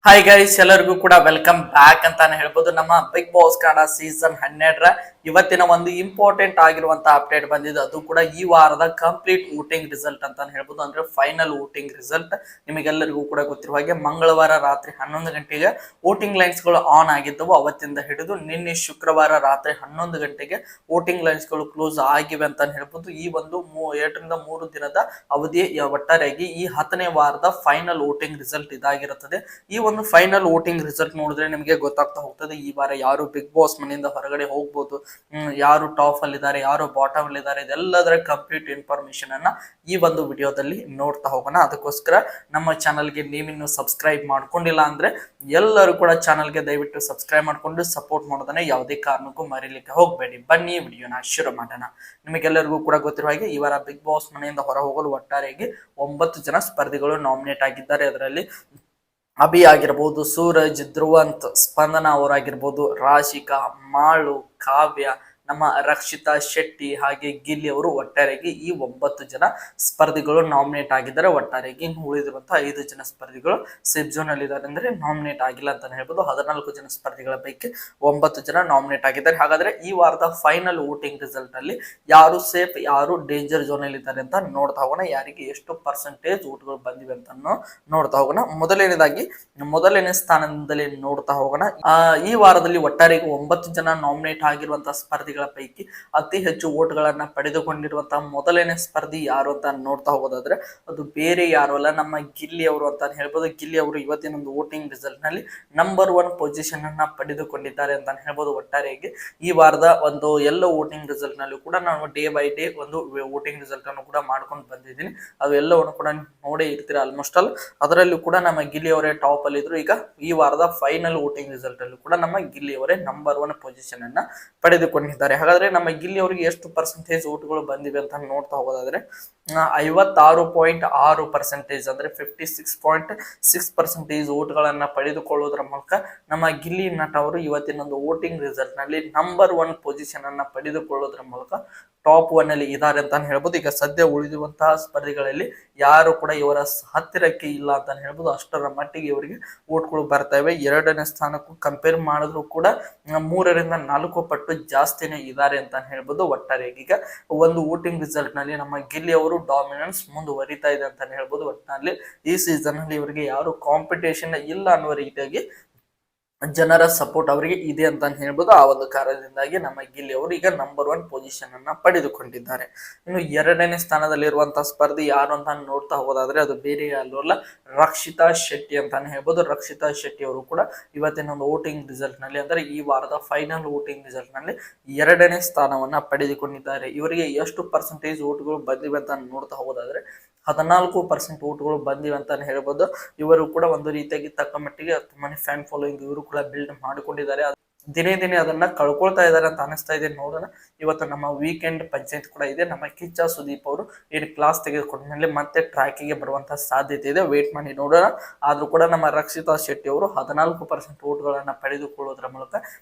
Hi guys, ಎಲ್ಲರಿಗೂ ಕೂಡ welcome back ಅಂತಾನೆ ಹೇಳ್ಬೋದು. ನಮ್ಮ ಬಿಗ್ ಬಾಸ್ ಕನ್ನಡ ಸೀಸನ್ 12ರ ಇವತ್ತಿನ ಒಂದು ಇಂಪಾರ್ಟೆಂಟ್ ಆಗಿರುವಂತ ಅಪ್ಡೇಟ್ ಬಂದಿದೆ. ಅದು ಕೂಡ ಈ ವಾರದ ಕಂಪ್ಲೀಟ್ ವೋಟಿಂಗ್ ರಿಸಲ್ಟ್ ಅಂತಾನೆ ಹೇಳ್ಬೋದು. ಅಂದ್ರೆ ಫೈನಲ್ ವೋಟಿಂಗ್ ರಿಸಲ್ಟ್ ನಿಮಗೆಲ್ಲರಿಗೂ ಕೂಡ ಗೊತ್ತಿರುವ ಹಾಗೆ ಮಂಗಳವಾರ ರಾತ್ರಿ 11 ಗಂಟೆಗೆ ವೋಟಿಂಗ್ ಲೈನ್ಸ್ ಗಳು ಆನ್ ಆಗಿದ್ದವು. ಅವತ್ತಿಂದ ಹಿಡಿದು ನಿನ್ನೆ ಶುಕ್ರವಾರ ರಾತ್ರಿ 11 ಗಂಟೆಗೆ ವೋಟಿಂಗ್ ಲೈನ್ಸ್ ಗಳು ಕ್ಲೋಸ್ ಆಗಿವೆ ಅಂತಾನೆ ಹೇಳ್ಬೋದು. ಈ ಒಂದು 2 ರಿಂದ 3 ದಿನದ ಅವಧಿ ಒಟ್ಟಾರೆಯಾಗಿ ಈ 10ನೇ ವಾರದ ಫೈನಲ್ ವೋಟಿಂಗ್ ರಿಸಲ್ಟ್ ಇದಾಗಿರುತ್ತದೆ. ಈ ಒಂದು ಫೈನಲ್ ವೋಟಿಂಗ್ ರಿಸಲ್ಟ್ ನೋಡಿದ್ರೆ ನಿಮಗೆ ಗೊತ್ತಾಗ್ತಾ ಹೋಗ್ತದೆ ಈ ವಾರ ಯಾರು ಬಿಗ್ ಬಾಸ್ ಮನೆಯಿಂದ ಹೊರಗಡೆ ಹೋಗ್ಬೋದು, ಯಾರು ಟಾಪ್ ಅಲ್ಲಿ ಇದ್ದಾರೆ, ಯಾರು ಬಾಟಮ್ ಅಲ್ಲಿ ಇದ್ದಾರೆ, ಇದೆಲ್ಲದರ ಕಂಪ್ಲೀಟ್ ಇನ್ಫಾರ್ಮೇಶನ್ ಅನ್ನ ಈ ಒಂದು ವಿಡಿಯೋದಲ್ಲಿ ನೋಡ್ತಾ ಹೋಗೋಣ. ಅದಕ್ಕೋಸ್ಕರ ನಮ್ಮ ಚಾನಲ್ಗೆ ನೀವಿನ್ನು ಸಬ್ಸ್ಕ್ರೈಬ್ ಮಾಡ್ಕೊಂಡಿಲ್ಲ ಅಂದ್ರೆ ಎಲ್ಲರೂ ಕೂಡ ಚಾನಲ್ಗೆ ದಯವಿಟ್ಟು ಸಬ್ಸ್ಕ್ರೈಬ್ ಮಾಡ್ಕೊಂಡು ಸಪೋರ್ಟ್ ಮಾಡೋದನ್ನ ಯಾವುದೇ ಕಾರಣಕ್ಕೂ ಮರೀಲಿಕ್ಕೆ ಹೋಗ್ಬೇಡಿ. ಬನ್ನಿ ವಿಡಿಯೋನ ಶುರು ಮಾಡೋಣ. ನಿಮಗೆಲ್ಲರಿಗೂ ಕೂಡ ಗೊತ್ತಿರುವ ಹಾಗೆ ಈ ವಾರ ಬಿಗ್ ಬಾಸ್ ಮನೆಯಿಂದ ಹೊರ ಹೋಗಲು ಒಟ್ಟಾರೆಯಾಗಿ 9 ಜನ ಸ್ಪರ್ಧಿಗಳು ನಾಮಿನೇಟ್ ಆಗಿದ್ದಾರೆ. ಅದರಲ್ಲಿ ಅಭಿ ಆಗಿರ್ಬೋದು, ಸೂರಜ್, ಧ್ರುವಂತ್, ಸ್ಪಂದನ ಅವರಾಗಿರ್ಬೋದು, ರಾಶಿಕಾ, ಮಾಳು, ಕಾವ್ಯ, ನಮ್ಮ ರಕ್ಷಿತಾ ಶೆಟ್ಟಿ ಹಾಗೆ ಗಿಲ್ಲಿ ಅವರು ಒಟ್ಟಾರೆಯಾಗಿ ಈ 9 ಜನ ಸ್ಪರ್ಧಿಗಳು ನಾಮಿನೇಟ್ ಆಗಿದ್ದಾರೆ. ಒಟ್ಟಾರೆಯಾಗಿ ಇನ್ನು ಉಳಿದಿರುವಂತಹ 5 ಜನ ಸ್ಪರ್ಧಿಗಳು ಸೇಫ್ ಝೋನ್ ಅಲ್ಲಿ ಇದ್ದಾರೆ, ಅಂದ್ರೆ ನಾಮಿನೇಟ್ ಆಗಿಲ್ಲ ಅಂತ ಹೇಳ್ಬೋದು. 14 ಜನ ಸ್ಪರ್ಧಿಗಳ ಪೈಕಿ 9 ಜನ ನಾಮಿನೇಟ್ ಆಗಿದ್ದಾರೆ. ಹಾಗಾದ್ರೆ ಈ ವಾರದ ಫೈನಲ್ ವೋಟಿಂಗ್ ರಿಸಲ್ಟ್ ಅಲ್ಲಿ ಯಾರು ಸೇಫ್, ಯಾರು ಡೇಂಜರ್ ಝೋನ್ ಅಲ್ಲಿ ಇದ್ದಾರೆ ಅಂತ ನೋಡ್ತಾ ಹೋಗೋಣ. ಯಾರಿಗೆ ಎಷ್ಟು ಪರ್ಸೆಂಟೇಜ್ ವೋಟ್ಗಳು ಬಂದಿವೆ ಅಂತ ನೋಡ್ತಾ ಹೋಗೋಣ. ಮೊದಲನೇ ಸ್ಥಾನದಲ್ಲಿ ನೋಡ್ತಾ ಹೋಗೋಣ. ಈ ವಾರದಲ್ಲಿ ಒಟ್ಟಾರೆಯಾಗಿ 9 ಜನ ನಾಮಿನೇಟ್ ಆಗಿರುವಂತಹ ಸ್ಪರ್ಧಿಗಳ ಪೈಕಿ ಅತಿ ಹೆಚ್ಚು ವೋಟ್ಗಳನ್ನ ಪಡೆದುಕೊಂಡಿರುವಂತಹ ಮೊದಲನೇ ಸ್ಪರ್ಧಿ ಯಾರು ಅಂತ ನೋಡ್ತಾ ಹೋಗೋದಾದ್ರೆ ಅದು ಬೇರೆ ಯಾರು ಅಲ್ಲ, ನಮ್ಮ ಗಿಲ್ಲಿ ಅವರು ಅಂತ ಹೇಳ್ಬೋದು. ಗಿಲ್ಲಿ ಅವರು ಇವತ್ತಿನ ಒಂದು ವೋಟಿಂಗ್ ರಿಸಲ್ಟ್ ನಲ್ಲಿ ನಂಬರ್ 1 ಪೊಸಿಷನ್ ಅನ್ನ ಪಡೆದುಕೊಂಡಿದ್ದಾರೆ ಅಂತ ಹೇಳ್ಬೋದು. ಒಟ್ಟಾರೆಯಾಗಿ ಈ ವಾರದ ಒಂದು ಎಲ್ಲ ವೋಟಿಂಗ್ ರಿಸಲ್ಟ್ ನಲ್ಲಿ ಕೂಡ ನಾನು ಡೇ ಬೈ ಡೇ ಒಂದು ವೋಟಿಂಗ್ ರಿಸಲ್ಟ್ ಅನ್ನು ಕೂಡ ಮಾಡ್ಕೊಂಡು ಬಂದಿದ್ದೀನಿ. ಅದು ಎಲ್ಲವನ್ನು ಕೂಡ ನೋಡೇ ಇರ್ತೀರಾ ಆಲ್ಮೋಸ್ಟ್ ಆಲ್. ಅದರಲ್ಲೂ ಕೂಡ ನಮ್ಮ ಗಿಲ್ಲಿ ಅವರೇ ಟಾಪ್ ಅಲ್ಲಿ ಇದ್ರು. ಈಗ ಈ ವಾರದ ಫೈನಲ್ ವೋಟಿಂಗ್ ರಿಸಲ್ಟ್ ಅಲ್ಲಿ ಕೂಡ ನಮ್ಮ ಗಿಲ್ಲಿ ಅವರೇ ನಂಬರ್ 1 ಪೊಸಿಷನ್ ಅನ್ನ ಪಡೆದುಕೊಂಡಿದ್ದಾರೆ. ಹಾಗಾದ್ರೆ ನಮ್ಮ ಗಿಲ್ಲಿ ಅವರಿಗೆ ಎಷ್ಟು ಪರ್ಸೆಂಟೇಜ್ ವೋಟ್ಗಳು ಬಂದಿವೆ ಅಂತ ನೋಡ್ತಾ ಹೋಗೋದಾದ್ರೆ 56.6% ಅಂದ್ರೆ 56.6% ವೋಟ್ಗಳನ್ನ ಪಡೆದುಕೊಳ್ಳುವುದರ ಮೂಲಕ ನಮ್ಮ ಗಿಲ್ಲಿ ನಟ ಅವರು ಇವತ್ತಿನ ಒಂದು ವೋಟಿಂಗ್ ರಿಸಲ್ಟ್ ನಲ್ಲಿ ನಂಬರ್ 1 ಪೊಸಿಷನ್ ಅನ್ನ ಪಡೆದುಕೊಳ್ಳುವುದರ ಮೂಲಕ ಟಾಪ್ 1 ಅಲ್ಲಿ ಇದ್ದಾರೆ ಅಂತ ಹೇಳ್ಬೋದು. ಈಗ ಸದ್ಯ ಉಳಿದಿರುವಂತಹ ಸ್ಪರ್ಧಿಗಳಲ್ಲಿ ಯಾರು ಕೂಡ ಇವರ ಹತ್ತಿರಕ್ಕೆ ಇಲ್ಲ ಅಂತ ಹೇಳ್ಬೋದು. ಅಷ್ಟರ ಮಟ್ಟಿಗೆ ಇವರಿಗೆ ವೋಟ್ಗಳು ಬರ್ತವೆ. 2ನೇ ಸ್ಥಾನಕ್ಕೂ ಕಂಪೇರ್ ಮಾಡಿದ್ರು ಕೂಡ 3 ರಿಂದ 4 ಪಟ್ಟು ಜಾಸ್ತಿನೇ ಇದ್ದಾರೆ ಅಂತ ಹೇಳ್ಬೋದು. ಒಟ್ಟಾರೆಯಾಗಿ ಈಗ ಒಂದು ವೋಟಿಂಗ್ ರಿಸಲ್ಟ್ ನಲ್ಲಿ ನಮ್ಮ ಗಿಲ್ಲಿ ಅವರು ಡಾಮಿನೆನ್ಸ್ ಮುಂದುವರಿತಾ ಇದೆ ಅಂತ ಹೇಳ್ಬೋದು. ಒಟ್ಟಿನಲ್ಲಿ ಈ ಸೀಸನ್ ಅಲ್ಲಿ ಇವರಿಗೆ ಯಾರು ಕಾಂಪಿಟೇಷನ್ ಇಲ್ಲ ಅನ್ನುವ ರೀತಿಯಾಗಿ ಜನರ ಸಪೋರ್ಟ್ ಅವರಿಗೆ ಇದೆ ಅಂತ ಹೇಳ್ಬೋದು. ಆ ಒಂದು ಕಾರಣದಿಂದಾಗಿ ನಮ್ಮ ಗಿಲ್ಲಿ ಅವರು ಈಗ ನಂಬರ್ 1 ಪೊಸಿಷನ್ ಅನ್ನ ಪಡೆದುಕೊಂಡಿದ್ದಾರೆ. ಇನ್ನು 2ನೇ ಸ್ಥಾನದಲ್ಲಿರುವಂತಹ ಸ್ಪರ್ಧಿ ಯಾರು ಅಂತ ನೋಡ್ತಾ ಹೋದಾದ್ರೆ ಅದು ಬೇರೆ ಯಾರು ಅಲ್ಲ, ರಕ್ಷಿತಾ ಶೆಟ್ಟಿ ಅಂತಾನೆ ಹೇಳ್ಬೋದು. ರಕ್ಷಿತಾ ಶೆಟ್ಟಿ ಅವರು ಕೂಡ ಇವತ್ತಿನ ಒಂದು ವೋಟಿಂಗ್ ರಿಸಲ್ಟ್ ನಲ್ಲಿ ಅಂದ್ರೆ ಈ ವಾರದ ಫೈನಲ್ ವೋಟಿಂಗ್ ರಿಸಲ್ಟ್ ನಲ್ಲಿ 2ನೇ ಸ್ಥಾನವನ್ನ ಪಡೆದುಕೊಂಡಿದ್ದಾರೆ. ಇವರಿಗೆ ಎಷ್ಟು ಪರ್ಸೆಂಟೇಜ್ ವೋಟ್ಗಳು ಬಂದಿವೆ ಅಂತ ನೋಡ್ತಾ ಹೋದಾದ್ರೆ 14% ವೋಟ್ಗಳು ಬಂದಿವೆ ಅಂತಾನೆ ಹೇಳ್ಬೋದು. ಇವರು ಕೂಡ ಒಂದು ರೀತಿಯಾಗಿ ತಕ್ಕ ಮಟ್ಟಿಗೆ ತುಂಬಾನೇ ಫ್ಯಾನ್ ಫಾಲೋಯಿಂಗ್ ಇವರು ಕೂಡ ಬಿಲ್ಡ್ ಮಾಡಿಕೊಂಡಿದ್ದಾರೆ. ದಿನೇ ದಿನೇ ಅದನ್ನ ಕಳ್ಕೊಳ್ತಾ ಇದ್ದಾರೆ ಅಂತ ಅನಿಸ್ತಾ ಇದೆ. ನೋಡೋಣ, ಇವತ್ತು ನಮ್ಮ ವೀಕೆಂಡ್ ಪಂಚಾಯತ್ ಕೂಡ ಇದೆ. ನಮ್ಮ ಕಿಚ್ಚ ಸುದೀಪ್ ಅವರು ಏನು ಕ್ಲಾಸ್ ತೆಗೆದುಕೊಂಡ ಮತ್ತೆ ಟ್ರ್ಯಾಕಿಗೆ ಬರುವಂತಹ ಸಾಧ್ಯತೆ ಇದೆ. ವೇಟ್ ಮಾಡಿ ನೋಡೋಣ. ಆದ್ರೂ ಕೂಡ ನಮ್ಮ ರಕ್ಷಿತಾ ಶೆಟ್ಟಿ ಅವರು 14% ವೋಟ್ಗಳನ್ನ ಪಡೆದುಕೊಳ್ಳುವುದರ ಮೂಲಕ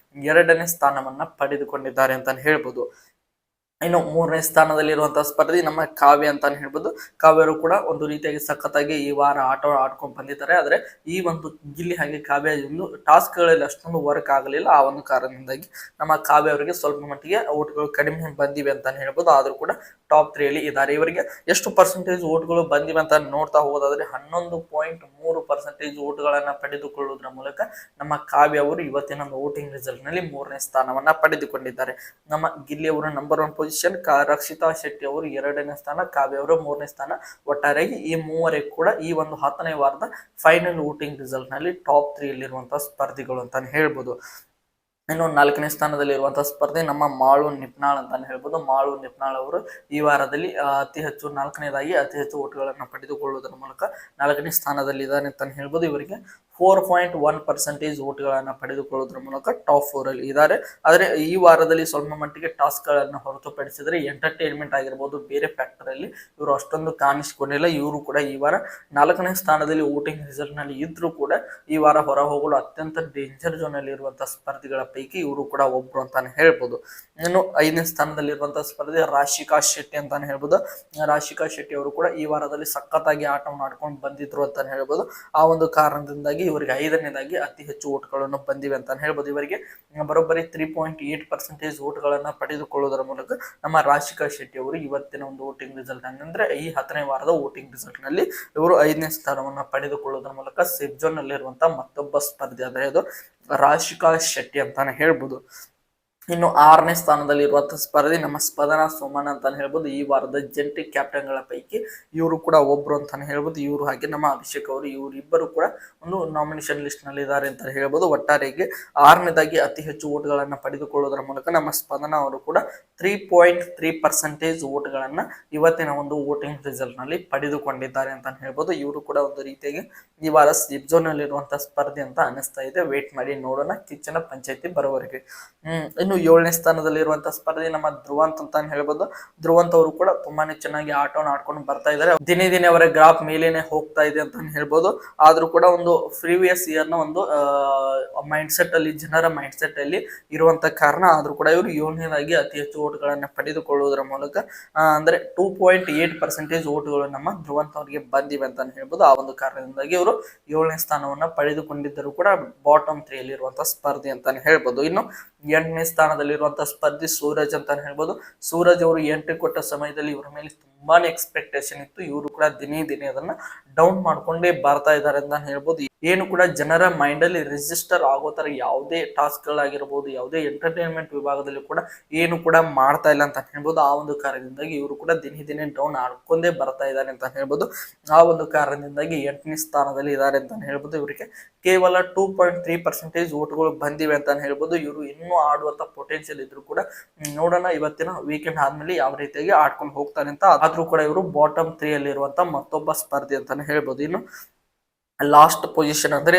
2ನೇ ಸ್ಥಾನವನ್ನ ಪಡೆದುಕೊಂಡಿದ್ದಾರೆ ಅಂತ ಹೇಳ್ಬೋದು. ಇನ್ನು 3ನೇ ಸ್ಥಾನದಲ್ಲಿರುವಂತಹ ಸ್ಪರ್ಧಿ ನಮ್ಮ ಕಾವ್ಯ ಅಂತಾನೆ ಹೇಳ್ಬೋದು. ಕಾವ್ಯರು ಕೂಡ ಒಂದು ರೀತಿಯಾಗಿ ಸಖತ್ತಾಗಿ ಈ ವಾರ ಆಡ್ಕೊಂಡು ಬಂದಿದ್ದಾರೆ. ಆದ್ರೆ ಈ ಒಂದು ಗಿಲ್ಲಿ ಹಾಗೆ ಕಾವ್ಯ ಒಂದು ಟಾಸ್ಕ್ ಗಳಲ್ಲಿ ಅಷ್ಟೊಂದು ವರ್ಕ್ ಆಗಲಿಲ್ಲ. ಆ ಒಂದು ಕಾರಣದಿಂದಾಗಿ ನಮ್ಮ ಕಾವ್ಯ ಅವರಿಗೆ ಸ್ವಲ್ಪ ಮಟ್ಟಿಗೆ ವೋಟ್ಗಳು ಕಡಿಮೆ ಬಂದಿವೆ ಅಂತಾನೆ ಹೇಳ್ಬೋದು. ಆದ್ರೂ ಕೂಡ ಟಾಪ್ 3 ಅಲ್ಲಿ ಇದ್ದಾರೆ. ಇವರಿಗೆ ಎಷ್ಟು ಪರ್ಸೆಂಟೇಜ್ ವೋಟ್ಗಳು ಬಂದಿವೆ ಅಂತ ನೋಡ್ತಾ ಹೋಗೋದಾದ್ರೆ 11.3% ವೋಟ್ಗಳನ್ನ ಪಡೆದುಕೊಳ್ಳುವುದರ ಮೂಲಕ ನಮ್ಮ ಕಾವ್ಯ ಅವರು ಇವತ್ತಿನ ಒಂದು ವೋಟಿಂಗ್ ರಿಸಲ್ಟ್ ನಲ್ಲಿ 3ನೇ ಸ್ಥಾನವನ್ನ ಪಡೆದುಕೊಂಡಿದ್ದಾರೆ. ನಮ್ಮ ಗಿಲ್ಲಿ ಅವರು ನಂಬರ್ 1 ಪೊಸಿಷನ್, ರಕ್ಷಿತಾ ಶೆಟ್ಟಿ ಅವರು 2ನೇ ಸ್ಥಾನ, ಕಾವ್ಯ ಅವರು 3ನೇ ಸ್ಥಾನ. ಒಟ್ಟಾರೆಯಾಗಿ ಈ ಮೂವರಿಗೆ ಕೂಡ ಈ ಒಂದು 10ನೇ ವಾರದ ಫೈನಲ್ ವೋಟಿಂಗ್ ರಿಸಲ್ಟ್ ನಲ್ಲಿ ಟಾಪ್ 3 ಅಲ್ಲಿರುವಂತಹ ಸ್ಪರ್ಧಿಗಳು ಅಂತಾನೆ ಹೇಳ್ಬೋದು. ಇನ್ನು 4ನೇ ಸ್ಥಾನದಲ್ಲಿರುವಂತಹ ಸ್ಪರ್ಧೆ ನಮ್ಮ ಮಾಳು ನಿಪ್ನಾಳ್ ಅಂತಾನೆ ಹೇಳ್ಬೋದು. ಮಾಳು ನಿಪ್ನಾಳ್ ಅವರು ಈ ವಾರದಲ್ಲಿ ಅತಿ ಹೆಚ್ಚು 4ನೇದಾಗಿ ಅತಿ ಹೆಚ್ಚು ವೋಟ್ಗಳನ್ನ ಪಡೆದುಕೊಳ್ಳುವುದರ ಮೂಲಕ 4ನೇ ಸ್ಥಾನದಲ್ಲಿ ಇದ್ದಾರೆ ಅಂತಾನೆ ಹೇಳ್ಬೋದು. ಇವರಿಗೆ 4.1% ವೋಟ್ಗಳನ್ನ ಪಡೆದುಕೊಳ್ಳುವುದರ ಮೂಲಕ ಟಾಪ್ 4 ಅಲ್ಲಿ ಇದ್ದಾರೆ. ಆದರೆ ಈ ವಾರದಲ್ಲಿ ಸ್ವಲ್ಪ ಮಟ್ಟಿಗೆ ಟಾಸ್ಕ್ ಗಳನ್ನ ಹೊರತುಪಡಿಸಿದರೆ ಎಂಟರ್ಟೈನ್ಮೆಂಟ್ ಆಗಿರ್ಬೋದು, ಬೇರೆ ಫ್ಯಾಕ್ಟರ್ ಅಲ್ಲಿ ಇವರು ಅಷ್ಟೊಂದು ಕಾಣಿಸಿಕೊಂಡಿಲ್ಲ. ಇವರು ಕೂಡ ಈ ವಾರ 4ನೇ ಸ್ಥಾನದಲ್ಲಿ ವೋಟಿಂಗ್ ರಿಸಲ್ಟ್ ನಲ್ಲಿ ಇದ್ರೂ ಕೂಡ ಈ ವಾರ ಹೊರ ಹೋಗಲು ಅತ್ಯಂತ ಡೇಂಜರ್ ಝೋನ್ ಅಲ್ಲಿ ಇರುವಂತಹ ಸ್ಪರ್ಧಿಗಳ ಪೈಕಿ ಇವರು ಕೂಡ ಒಬ್ರು ಅಂತಾನೆ ಹೇಳ್ಬೋದು. ಇನ್ನು 5ನೇ ಸ್ಥಾನದಲ್ಲಿರುವಂತಹ ಸ್ಪರ್ಧೆ ರಾಶಿಕಾ ಶೆಟ್ಟಿ ಅಂತಾನೆ ಹೇಳ್ಬೋದು. ರಾಶಿಕಾ ಶೆಟ್ಟಿ ಅವರು ಕೂಡ ಈ ವಾರದಲ್ಲಿ ಸಖತ್ತಾಗಿ ಆಟವನ್ನು ಆಡ್ಕೊಂಡು ಬಂದಿದ್ರು ಅಂತಾನೆ ಹೇಳ್ಬೋದು. ಆ ಒಂದು ಕಾರಣದಿಂದಾಗಿ ಇವರಿಗೆ 5ನೇದಾಗಿ ಅತಿ ಹೆಚ್ಚು ಓಟ್ಗಳನ್ನು ಬಂದಿವೆ ಅಂತ ಹೇಳ್ಬೋದು. ಇವರಿಗೆ ಬರೋಬ್ಬರಿ 3.8% ಓಟ್ಗಳನ್ನ ಪಡೆದುಕೊಳ್ಳುವುದರ ಮೂಲಕ ನಮ್ಮ ರಾಶಿಕಾ ಶೆಟ್ಟಿ ಅವರು ಇವತ್ತಿನ ಒಂದು ವೋಟಿಂಗ್ ರಿಸಲ್ಟ್ ಅಂದ್ರೆ ಈ 10ನೇ ವಾರದ ವೋಟಿಂಗ್ ರಿಸಲ್ಟ್ ನಲ್ಲಿ ಇವರು 5ನೇ ಸ್ಥಾನವನ್ನ ಪಡೆದುಕೊಳ್ಳುವುದರ ಮೂಲಕ ಸೇಫ್ ಝೋನ್ ನಲ್ಲಿರುವಂತಹ ಮತ್ತೊಬ್ಬ ಸ್ಪರ್ಧಿ ಅಂದ್ರೆ ಅದು ರಾಶಿಕಾ ಶೆಟ್ಟಿ ಅಂತಾನೆ ಹೇಳ್ಬೋದು. ಇನ್ನು 6ನೇ ಸ್ಥಾನದಲ್ಲಿ ಇರುವಂತಹ ಸ್ಪರ್ಧಿ ನಮ್ಮ ಸ್ಪಂದನಾ ಸೋಮಣ್ಣ ಅಂತಾನೆ ಹೇಳ್ಬೋದು. ಈ ವಾರದ ಜಂಟಿ ಕ್ಯಾಪ್ಟನ್ಗಳ ಪೈಕಿ ಇವರು ಕೂಡ ಒಬ್ರು ಅಂತಾನೆ ಹೇಳ್ಬೋದು. ಇವರು ಹಾಗೆ ನಮ್ಮ ಅಭಿಷೇಕ್ ಅವರು ಇವರಿಬ್ಬರು ಕೂಡ ಒಂದು ನಾಮಿನೇಷನ್ ಲಿಸ್ಟ್ ನಲ್ಲಿ ಇದ್ದಾರೆ ಅಂತ ಹೇಳ್ಬೋದು. ಒಟ್ಟಾರೆಗೆ 6ನೇದಾಗಿ ಅತಿ ಹೆಚ್ಚು ಓಟ್ಗಳನ್ನ ಪಡೆದುಕೊಳ್ಳುವುದರ ಮೂಲಕ ನಮ್ಮ ಸ್ಪಂದನಾ ಅವರು ಕೂಡ 3.3% ಓಟ್ಗಳನ್ನ ಇವತ್ತಿನ ಒಂದು ವೋಟಿಂಗ್ ರಿಸಲ್ಟ್ ನಲ್ಲಿ ಪಡೆದುಕೊಂಡಿದ್ದಾರೆ ಅಂತ ಹೇಳ್ಬೋದು. ಇವರು ಕೂಡ ಒಂದು ರೀತಿಯಾಗಿ ಈ ವಾರ ಸೇಫ್ ಝೋನ್ ನಲ್ಲಿ ಇರುವಂತಹ ಸ್ಪರ್ಧೆ ಅಂತ ಅನಿಸ್ತಾ ಇದೆ. ವೇಟ್ ಮಾಡಿ ನೋಡೋಣ ಕಿಚ್ಚನ ಪಂಚಾಯತಿ ಬರೋವರೆಗೆ. ಇನ್ನು 7ನೇ ಸ್ಥಾನದಲ್ಲಿ ಇರುವಂತಹ ಸ್ಪರ್ಧೆ ನಮ್ಮ ಧ್ರುವಂತ್ ಅಂತ ಹೇಳ್ಬೋದು. ಧ್ರುವಂತ್ ಅವರು ಕೂಡ ತುಂಬಾನೇ ಚೆನ್ನಾಗಿ ಆಟವನ್ನು ಆಡ್ಕೊಂಡು ಬರ್ತಾ ಇದ್ದಾರೆ. ದಿನೇ ದಿನೇ ಅವರ ಗ್ರಾಫ್ ಮೇಲೇನೆ ಹೋಗ್ತಾ ಇದೆ ಅಂತ ಹೇಳ್ಬೋದು. ಆದ್ರೂ ಕೂಡ ಒಂದು ಪ್ರೀವಿಯಸ್ ಇಯರ್ ನ ಒಂದು ಮೈಂಡ್ ಸೆಟ್ ಅಲ್ಲಿ ಜನರ ಮೈಂಡ್ ಸೆಟ್ ಅಲ್ಲಿ ಇರುವಂತ ಕಾರಣ ಆದ್ರೂ ಕೂಡ ಇವರು 7ನೇದಾಗಿ ಅತಿ ಹೆಚ್ಚು ಓಟ್ಗಳನ್ನ ಪಡೆದುಕೊಳ್ಳುವುದರ ಮೂಲಕ ಅಂದ್ರೆ 2.8% ಓಟ್ಗಳು ನಮ್ಮ ಧ್ರುವಂತ್ ಅವರಿಗೆ ಬಂದಿವೆ ಅಂತ ಹೇಳ್ಬೋದು. ಆ ಒಂದು ಕಾರಣದಿಂದಾಗಿ ಇವರು 7ನೇ ಸ್ಥಾನವನ್ನ ಪಡೆದುಕೊಂಡಿದ್ದರೂ ಕೂಡ ಬಾಟಮ್ 3 ಅಲ್ಲಿ ಇರುವಂತಹ ಸ್ಪರ್ಧೆ ಅಂತಾನೆ ಹೇಳ್ಬೋದು. ಇನ್ನು 8ನೇ ಸ್ಥಾನದಲ್ಲಿರುವಂತಹ ಸ್ಪರ್ಧಿ ಸೂರಜ್ ಅಂತ ಹೇಳ್ಬೋದು. ಸೂರಜ್ ಅವರು ಎಂಟ್ರಿ ಕೊಟ್ಟ ಸಮಯದಲ್ಲಿ ಇವರ ಮೇಲೆ ತುಂಬಾನೇ ಎಕ್ಸ್ಪೆಕ್ಟೇಷನ್ ಇತ್ತು. ಇವರು ಕೂಡ ದಿನೇ ದಿನೇ ಅದನ್ನ ಡೌನ್ ಮಾಡ್ಕೊಂಡೇ ಬರ್ತಾ ಇದ್ದಾರೆ ಅಂತ ಹೇಳ್ಬೋದು. ಏನು ಕೂಡ ಜನರ ಮೈಂಡ್ ಅಲ್ಲಿ ರಿಜಿಸ್ಟರ್ ಆಗೋ ತರ ಯಾವುದೇ ಟಾಸ್ಕ್ ಗಳಾಗಿರ್ಬೋದು, ಯಾವುದೇ ಎಂಟರ್ಟೈನ್ಮೆಂಟ್ ವಿಭಾಗದಲ್ಲಿ ಕೂಡ ಏನು ಕೂಡ ಮಾಡ್ತಾ ಇಲ್ಲ ಅಂತ ಹೇಳ್ಬೋದು. ಆ ಒಂದು ಕಾರಣದಿಂದಾಗಿ ಇವರು ಕೂಡ ದಿನೇ ದಿನೇ ಡೌನ್ ಆಡ್ಕೊಂಡೇ ಬರ್ತಾ ಇದ್ದಾರೆ ಅಂತ ಹೇಳ್ಬೋದು. ಆ ಒಂದು ಕಾರಣದಿಂದಾಗಿ 8ನೇ ಸ್ಥಾನದಲ್ಲಿ ಇದ್ದಾರೆ ಅಂತ ಹೇಳ್ಬೋದು. ಇವರಿಗೆ ಕೇವಲ 2.3% ಓಟ್ಗಳು ಬಂದಿವೆ ಅಂತ ಹೇಳ್ಬೋದು. ಇವರು ಇನ್ನೂ ಆಡುವಂತ ಪೊಟೆನ್ಶಿಯಲ್ ಇದ್ರು ಕೂಡ ನೋಡೋಣ ಇವತ್ತಿನ ವೀಕೆಂಡ್ ಆದ್ಮೇಲೆ ಯಾವ ರೀತಿಯಾಗಿ ಆಡ್ಕೊಂಡು ಹೋಗ್ತಾರೆ ಅಂತ. ಆದ್ರೂ ಕೂಡ ಇವರು ಬಾಟಮ್ 3 ಅಲ್ಲಿ ಇರುವಂತ ಮತ್ತೊಬ್ಬ ಸ್ಪರ್ಧಿ ಅಂತಾನೆ ಹೇಳ್ಬೋದು. ಇನ್ನು ಲಾಸ್ಟ್ ಪೊಸಿಷನ್ ಅಂದ್ರೆ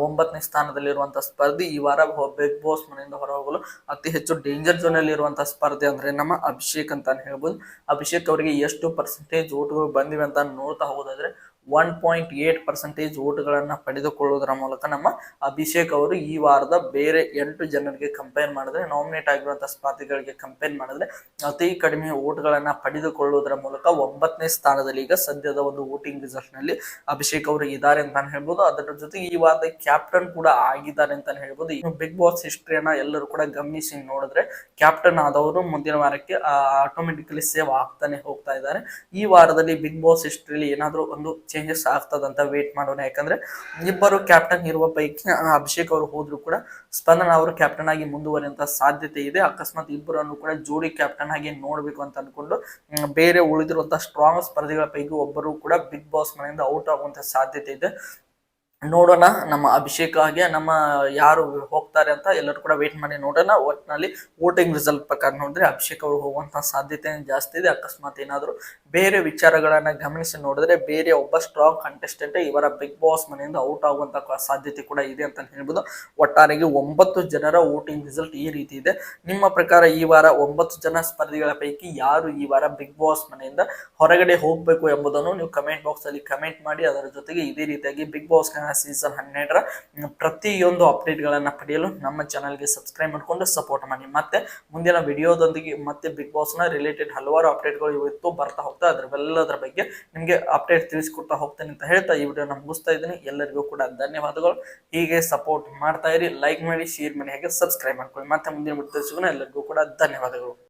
9ನೇ ಸ್ಥಾನದಲ್ಲಿರುವಂತಹ ಸ್ಪರ್ಧಿ ಈ ವಾರ ಬಿಗ್ ಬಾಸ್ ಮನೆಯಿಂದ ಹೊರಹೋಗಲು ಅತಿ ಹೆಚ್ಚು ಡೇಂಜರ್ ಝೋನ್ ಅಲ್ಲಿ ಇರುವಂತಹ ಸ್ಪರ್ಧೆ ಅಂದ್ರೆ ನಮ್ಮ ಅಭಿಷೇಕ್ ಅಂತಾನೆ ಹೇಳ್ಬೋದು. ಅಭಿಷೇಕ್ ಅವರಿಗೆ ಎಷ್ಟು ಪರ್ಸೆಂಟೇಜ್ ಓಟ್ಗಳು ಬಂದಿವೆ ಅಂತ ನೋಡ್ತಾ ಹೋಗೋದಾದ್ರೆ 1.8% ಓಟ್ಗಳನ್ನ ಪಡೆದುಕೊಳ್ಳುವುದರ ಮೂಲಕ ನಮ್ಮ ಅಭಿಷೇಕ್ ಅವರು ಈ ವಾರದ ಬೇರೆ 8 ಜನರಿಗೆ ಕಂಪೇರ್ ಮಾಡಿದ್ರೆ, ನಾಮಿನೇಟ್ ಆಗಿರುವಂತಹ ಸ್ಪರ್ಧಿಗಳಿಗೆ ಕಂಪೇರ್ ಮಾಡಿದ್ರೆ ಅತಿ ಕಡಿಮೆ ಓಟ್ಗಳನ್ನ ಪಡೆದುಕೊಳ್ಳುವುದರ ಮೂಲಕ 9ನೇ ಸ್ಥಾನದಲ್ಲಿ ಈಗ ಸದ್ಯದ ಒಂದು ವೋಟಿಂಗ್ ರಿಸಲ್ಟ್ ನಲ್ಲಿ ಅಭಿಷೇಕ್ ಅವರು ಇದ್ದಾರೆ ಅಂತ ಹೇಳ್ಬೋದು. ಅದರ ಜೊತೆಗೆ ಈ ವಾರದ ಕ್ಯಾಪ್ಟನ್ ಕೂಡ ಆಗಿದ್ದಾರೆ ಅಂತ ಹೇಳ್ಬೋದು. ಇನ್ನು ಬಿಗ್ ಬಾಸ್ ಹಿಸ್ಟ್ರಿಯನ್ನ ಎಲ್ಲರೂ ಕೂಡ ಗಮನಿಸಿ ನೋಡಿದ್ರೆ ಕ್ಯಾಪ್ಟನ್ ಆದವರು ಮುಂದಿನ ವಾರಕ್ಕೆ ಆಟೋಮೆಟಿಕಲಿ ಸೇವ್ ಆಗ್ತಾನೆ ಹೋಗ್ತಾ ಇದ್ದಾರೆ. ಈ ವಾರದಲ್ಲಿ ಬಿಗ್ ಬಾಸ್ ಹಿಸ್ಟ್ರಿಯಲ್ಲಿ ಏನಾದ್ರೂ ಒಂದು ಚೇಂಜಸ್ ಆಗ್ತದಂತ ವೇಟ್ ಮಾಡೋಣ. ಯಾಕಂದ್ರೆ ಇಬ್ಬರು ಕ್ಯಾಪ್ಟನ್ ಇರುವ ಪೈಕಿ ಅಭಿಷೇಕ್ ಅವರು ಹೋದ್ರು ಕೂಡ ಸ್ಪಂದನ ಅವರು ಕ್ಯಾಪ್ಟನ್ ಆಗಿ ಮುಂದುವರಿಯುವಂತ ಸಾಧ್ಯತೆ ಇದೆ. ಅಕಸ್ಮಾತ್ ಇಬ್ಬರನ್ನು ಕೂಡ ಜೋಡಿ ಕ್ಯಾಪ್ಟನ್ ಆಗಿ ನೋಡ್ಬೇಕು ಅಂತ ಅನ್ಕೊಂಡು ಬೇರೆ ಉಳಿದಿರುವಂತಹ ಸ್ಟ್ರಾಂಗ್ ಸ್ಪರ್ಧಿಗಳ ಪೈಕಿ ಒಬ್ಬರು ಕೂಡ ಬಿಗ್ ಬಾಸ್ ಮನೆಯಿಂದ ಔಟ್ ಆಗುವಂತ ಸಾಧ್ಯತೆ ಇದೆ. ನೋಡೋಣ ನಮ್ಮ ಅಭಿಷೇಕ್ ಹಾಗೆ ನಮ್ಮ ಯಾರು ಹೋಗ್ತಾರೆ ಅಂತ ಎಲ್ಲರೂ ಕೂಡ ವೇಟ್ ಮಾಡಿ ನೋಡೋಣ. ಒಟ್ಟಿನಲ್ಲಿ ವೋಟಿಂಗ್ ರಿಸಲ್ಟ್ ಪ್ರಕಾರ ನೋಡಿದ್ರೆ ಅಭಿಷೇಕ್ ಅವರು ಹೋಗುವಂತಹ ಸಾಧ್ಯತೆ ಜಾಸ್ತಿ ಇದೆ. ಅಕಸ್ಮಾತ್ ಏನಾದ್ರು ಬೇರೆ ವಿಚಾರಗಳನ್ನ ಗಮನಿಸಿ ನೋಡಿದ್ರೆ ಬೇರೆ ಒಬ್ಬ ಸ್ಟ್ರಾಂಗ್ ಕಂಟೆಸ್ಟೆಂಟ್ ಇವರ ಬಿಗ್ ಬಾಸ್ ಮನೆಯಿಂದ ಔಟ್ ಆಗುವಂತ ಸಾಧ್ಯತೆ ಕೂಡ ಇದೆ ಅಂತ ಹೇಳ್ಬೋದು. ಒಟ್ಟಾರೆಗೆ 9 ಜನರ ವೋಟಿಂಗ್ ರಿಸಲ್ಟ್ ಈ ರೀತಿ ಇದೆ. ನಿಮ್ಮ ಪ್ರಕಾರ ಈ ವಾರ 9 ಜನ ಸ್ಪರ್ಧಿಗಳ ಪೈಕಿ ಯಾರು ಈ ವಾರ ಬಿಗ್ ಬಾಸ್ ಮನೆಯಿಂದ ಹೊರಗಡೆ ಹೋಗ್ಬೇಕು ಎಂಬುದನ್ನು ನೀವು ಕಮೆಂಟ್ ಬಾಕ್ಸ್ ಅಲ್ಲಿ ಕಮೆಂಟ್ ಮಾಡಿ. ಅದರ ಜೊತೆಗೆ ಇದೇ ರೀತಿಯಾಗಿ ಬಿಗ್ ಬಾಸ್ ಸೀಸನ್ 12ರ ಪ್ರತಿಯೊಂದು ಅಪ್ಡೇಟ್ ಗಳನ್ನ ಪಡೆಯಲು ನಮ್ಮ ಚಾನಲ್ಗೆ ಸಬ್ಸ್ಕ್ರೈಬ್ ಮಾಡ್ಕೊಂಡು ಸಪೋರ್ಟ್ ಮಾಡಿ. ಮತ್ತೆ ಮುಂದಿನ ವಿಡಿಯೋದೊಂದಿಗೆ ಮತ್ತೆ ಬಿಗ್ ಬಾಸ್ ನ ರಿಲೇಟೆಡ್ ಹಲವಾರು ಅಪ್ಡೇಟ್ಗಳು ಇವತ್ತು ಬರ್ತಾ ಹೋಗ್ತಾ ಅದರ ಬಗ್ಗೆ ನಿಮ್ಗೆ ಅಪ್ಡೇಟ್ ತಿಳಿಸ್ಕೊಡ್ತಾ ಹೋಗ್ತೇನೆ ಅಂತ ಹೇಳ್ತಾ ಈ ವಿಡಿಯೋನ ಮುಗಿಸ್ತಾ ಇದ್ದೀನಿ. ಎಲ್ಲರಿಗೂ ಕೂಡ ಧನ್ಯವಾದಗಳು. ಹೀಗೆ ಸಪೋರ್ಟ್ ಮಾಡ್ತಾ ಇರಿ, ಲೈಕ್ ಮಾಡಿ, ಶೇರ್ ಮಾಡಿ, ಹಾಗೆ ಸಬ್ಸ್ಕ್ರೈಬ್ ಮಾಡ್ಕೊಳ್ಳಿ. ಮತ್ತೆ ಮುಂದಿನ ವಿಡಿಯೋ ಸಿಗೋಣ. ಎಲ್ಲರಿಗೂ ಕೂಡ ಧನ್ಯವಾದಗಳು.